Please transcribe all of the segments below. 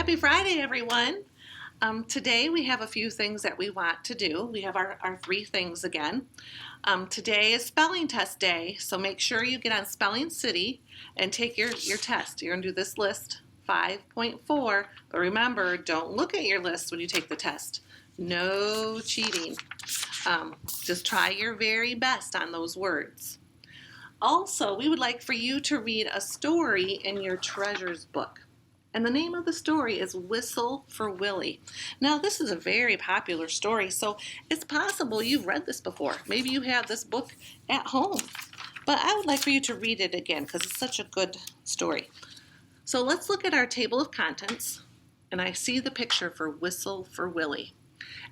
Happy Friday, everyone. Today we have a few things that we want to do. We have our three things again. Today is spelling test day, so make sure you get on Spelling City and take your test. You're going to do this list 5.4, but remember, don't look at your list when you take the test. No cheating. Just try your very best on those words. Also, we would like for you to read a story in your treasures book. And the name of the story is Whistle for Willie. Now, this is a very popular story, so it's possible you've read this before. Maybe you have this book at home. But I would like for you to read it again because it's such a good story. So let's look at our table of contents. And I see the picture for Whistle for Willie.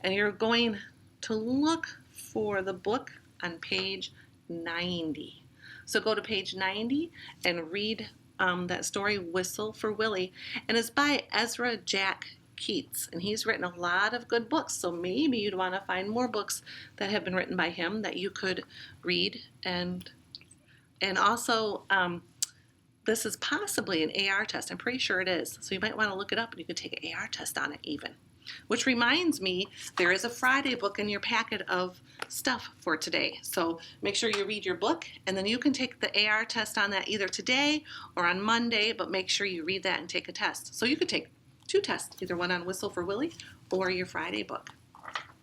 And you're going to look for the book on page 90. So go to page 90 and read that story, Whistle for Willie, and it's by Ezra Jack Keats, and he's written a lot of good books, so maybe you'd want to find more books that have been written by him that you could read, and also this is possibly an AR test. I'm pretty sure it is, so you might want to look it up and you could take an AR test on it even. Which reminds me, there is a Friday book in your packet of stuff for today. So make sure you read your book, and then you can take the AR test on that either today or on Monday, but make sure you read that and take a test. So you could take two tests, either one on Whistle for Willie or your Friday book.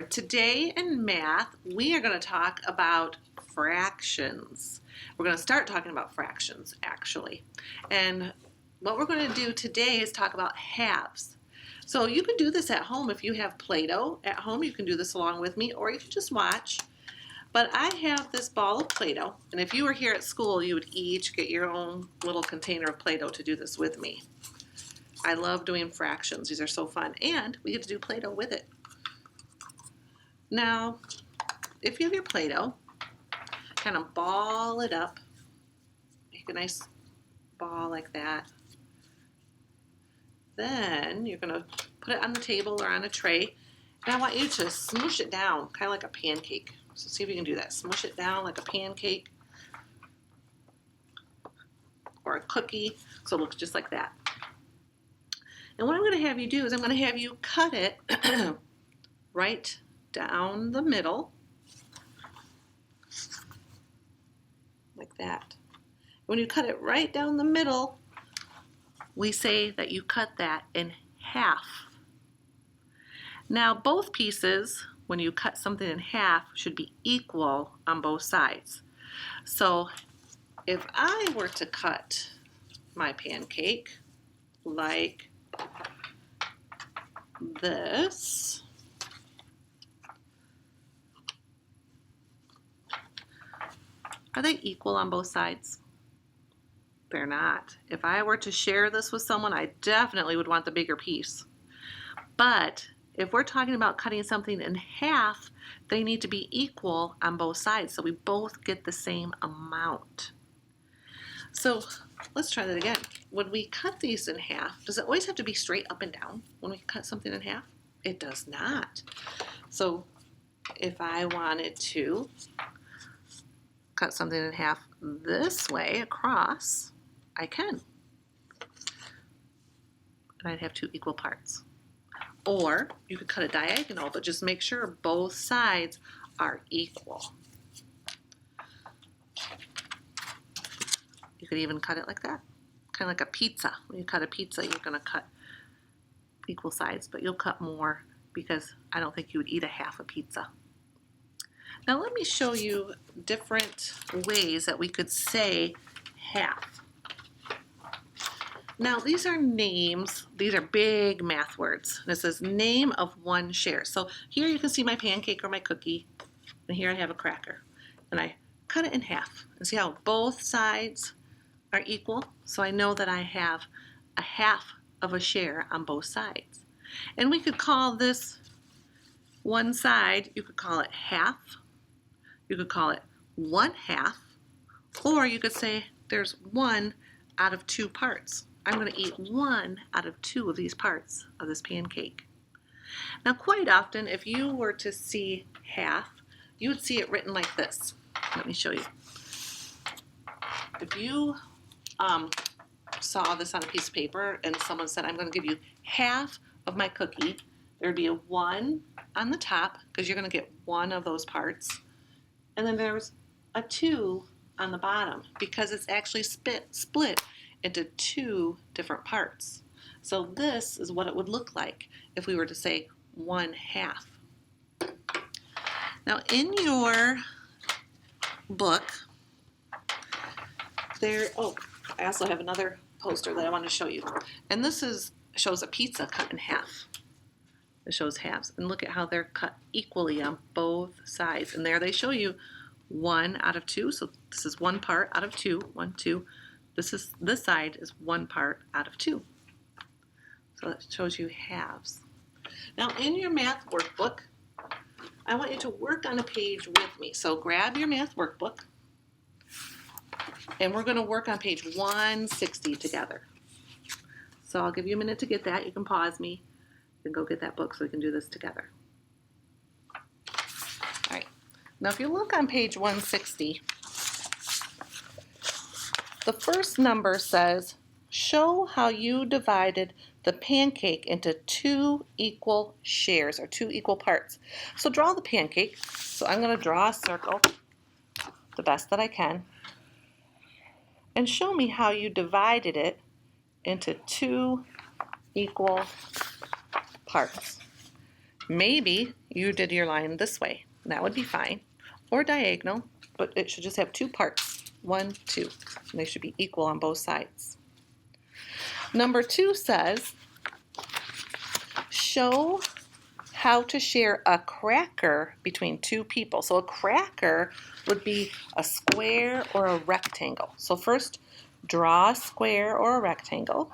Today in math, we are going to talk about fractions. We're going to start talking about fractions, actually. And what we're going to do today is talk about halves. So you can do this at home if you have Play-Doh at home. You can do this along with me, or you can just watch. But I have this ball of Play-Doh, and if you were here at school, you would each get your own little container of Play-Doh to do this with me. I love doing fractions. These are so fun, and we get to do Play-Doh with it. Now, if you have your Play-Doh, kind of ball it up. Make a nice ball like that. Then you're going to put it on the table or on a tray, and I want you to smoosh it down, kind of like a pancake. So see if you can do that. Smoosh it down like a pancake or a cookie, so it looks just like that. And what I'm going to have you do is I'm going to have you cut it right down the middle, like that. When you cut it right down the middle, we say that you cut that in half. Now, both pieces, when you cut something in half, should be equal on both sides. So if I were to cut my pancake like this, are they equal on both sides? They're not. If I were to share this with someone, I definitely would want the bigger piece. But if we're talking about cutting something in half, they need to be equal on both sides, so we both get the same amount. So let's try that again. When we cut these in half, does it always have to be straight up and down when we cut something in half? It does not. So if I wanted to cut something in half this way across, I can. And I'd have two equal parts. Or you could cut a diagonal, but just make sure both sides are equal. You could even cut it like that, kind of like a pizza. When you cut a pizza, you're going to cut equal sides, but you'll cut more because I don't think you would eat a half a pizza. Now let me show you different ways that we could say half. Now these are names, these are big math words. And it says name of one share. So here you can see my pancake or my cookie, and here I have a cracker. And I cut it in half. And see how both sides are equal? So I know that I have a half of a share on both sides. And we could call this one side, you could call it half. You could call it 1/2, or you could say there's 1 out of 2 parts. I'm going to eat 1 out of 2 of these parts of this pancake. Now, quite often, if you were to see half, you would see it written like this. Let me show you. If you saw this on a piece of paper and someone said, I'm going to give you half of my cookie, there would be a 1 on the top because you're going to get one of those parts. And then there's a 2 on the bottom because it's actually split into 2 different parts. So this is what it would look like if we were to say 1/2. Now in your book, I also have another poster that I want to show you. And this shows a pizza cut in half. It shows halves. And look at how they're cut equally on both sides. And there they show you 1 out of 2. So this is 1 part out of 2. 1, 2. This side is 1 part out of 2. So that shows you halves. Now in your math workbook, I want you to work on a page with me. So grab your math workbook, and we're going to work on page 160 together. So I'll give you a minute to get that. You can pause me and go get that book so we can do this together. All right. Now if you look on page 160, the first number says, show how you divided the pancake into 2 equal shares or 2 equal parts. So draw the pancake. So I'm going to draw a circle the best that I can. And show me how you divided it into 2 equal parts. Maybe you did your line this way. That would be fine. Or diagonal, but it should just have 2 parts. 1, 2. And they should be equal on both sides. Number 2 says, show how to share a cracker between 2 people. So a cracker would be a square or a rectangle. So first, draw a square or a rectangle.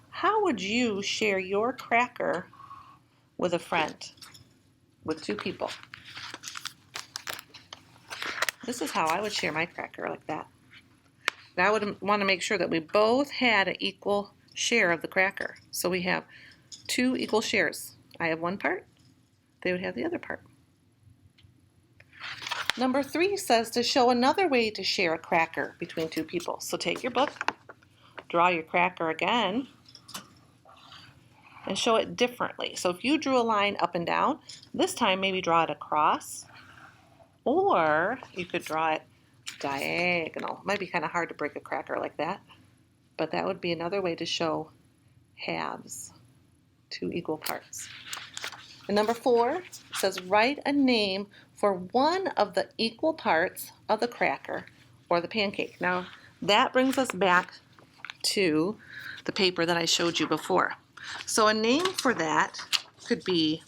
How would you share your cracker with a friend, with 2 people? This is how I would share my cracker, like that. I would want to make sure that we both had an equal share of the cracker. So we have 2 equal shares. I have 1 part, they would have the other part. Number 3 says to show another way to share a cracker between 2 people. So take your book, draw your cracker again, and show it differently. So if you drew a line up and down, this time maybe draw it across, or you could draw it diagonal. It might be kind of hard to break a cracker like that, but that would be another way to show halves, 2 equal parts. And number 4 says write a name for one of the equal parts of the cracker or the pancake. Now that brings us back to the paper that I showed you before. So a name for that could be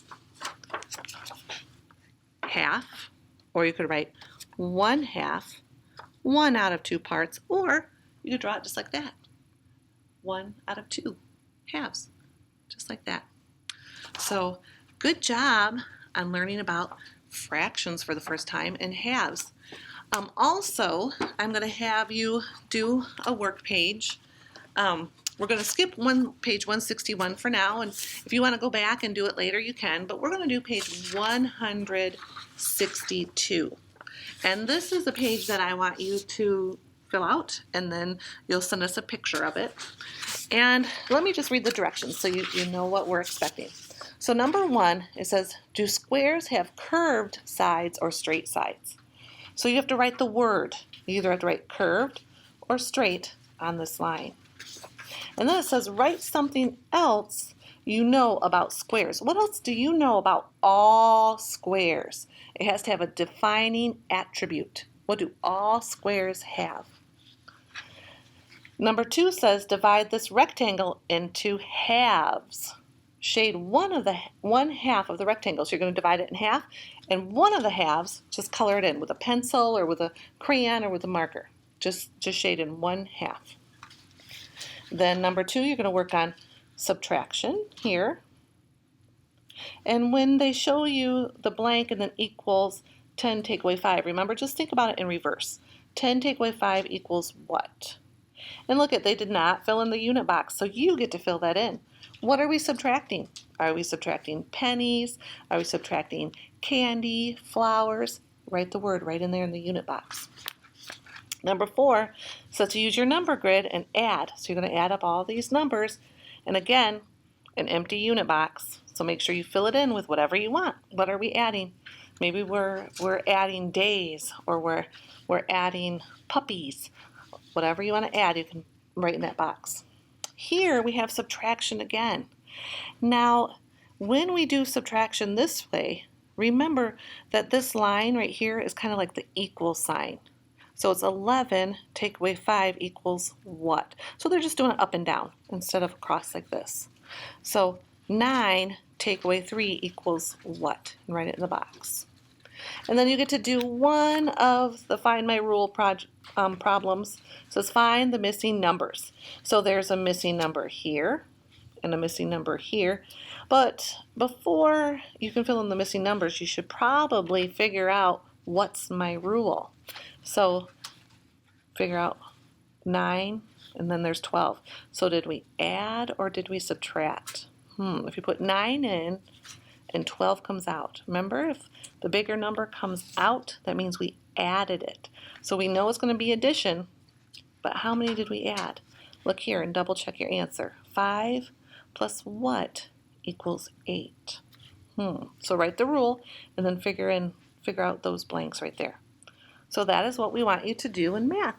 half, or you could write 1/2, 1 out of 2 parts, or you could draw it just like that. 1 out of 2 halves, just like that. So good job on learning about fractions for the first time and halves. Also, I'm going to have you do a work page. We're going to skip page 161 for now, and if you want to go back and do it later, you can, but we're going to do page 162. And this is the page that I want you to fill out, and then you'll send us a picture of it. And let me just read the directions so you know what we're expecting. So number 1, it says, do squares have curved sides or straight sides? So you have to write the word. You either have to write curved or straight on this line. And then it says, write something else you know about squares. What else do you know about all squares? It has to have a defining attribute. What do all squares have? Number 2 says, divide this rectangle into halves. Shade one half of the rectangle. So you're going to divide it in half, and one of the halves, just color it in with a pencil or with a crayon or with a marker. Just shade in 1/2. Then number 2, you're going to work on subtraction here. And when they show you the blank and then equals 10 take away 5, remember, just think about it in reverse. 10 take away 5 equals what? And look, they did not fill in the unit box, so you get to fill that in. What are we subtracting? Are we subtracting pennies? Are we subtracting candy, flowers? Write the word right in there in the unit box. Number 4 says to use your number grid and add. So you're going to add up all these numbers, and again, an empty unit box. So make sure you fill it in with whatever you want. What are we adding? Maybe we're adding days, or we're adding puppies. Whatever you want to add, you can write in that box. Here we have subtraction again. Now, when we do subtraction this way, remember that this line right here is kind of like the equal sign. So it's 11 take away 5 equals what? So they're just doing it up and down instead of across like this. So 9 take away 3 equals what? And write it in the box. And then you get to do one of the Find My Rule problems. It says find the missing numbers. So there's a missing number here and a missing number here. But before you can fill in the missing numbers, you should probably figure out what's my rule. So figure out 9, and then there's 12. So did we add or did we subtract? If you put 9 in and 12 comes out, remember, if the bigger number comes out, that means we added it. So we know it's going to be addition, but how many did we add? Look here and double check your answer. 5 plus what equals 8? So write the rule and then figure out those blanks right there. So that is what we want you to do in math.